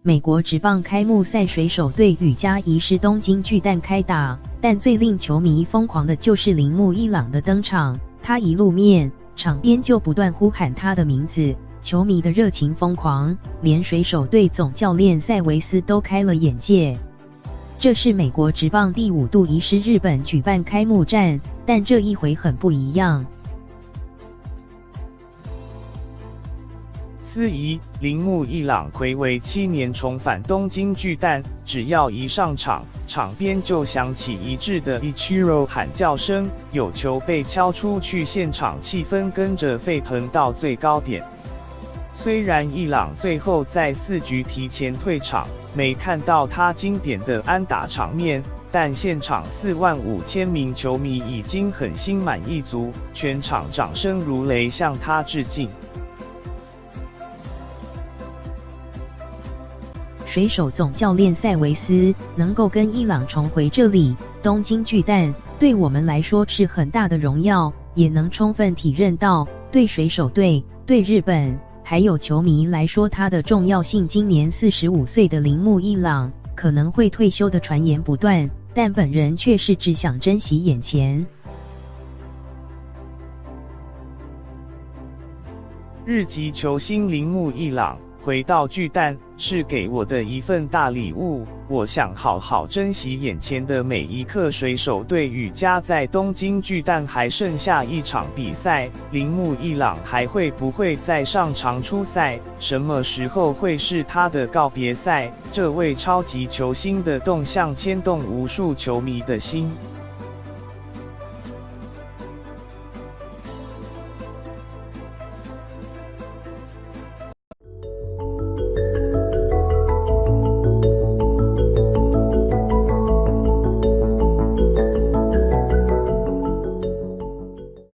美国职棒开幕赛水手队与加疑是东京巨蛋开打，但最令球迷疯狂的就是铃木一朗的登场。他一露面，场边就不断呼喊他的名字，球迷的热情疯狂，连水手队总教练塞维斯都开了眼界。这是美国职棒第5度移师日本举办开幕战，但这一回很不一样。司仪铃木一朗睽违7年重返东京巨蛋，只要一上场，场边就响起一致的 Ichiro 喊叫声，有球被敲出去，现场气氛跟着沸腾到最高点。虽然一朗最后在4局提前退场，没看到他经典的安打场面，但现场45000名球迷已经很心满意足，全场掌声如雷向他致敬。水手总教练塞维斯能够跟伊朗重回这里东京巨蛋，对我们来说是很大的荣耀，也能充分体认到对水手队、对日本还有球迷来说它的重要性。今年45岁的铃木一朗可能会退休的传言不断，但本人却是只想珍惜眼前。日籍球星铃木一朗回到巨蛋是给我的一份大礼物，我想好好珍惜眼前的每一刻。水手队与家在东京巨蛋还剩下一场比赛，铃木一朗还会不会再上场出赛？什么时候会是他的告别赛？这位超级球星的动向牵动无数球迷的心。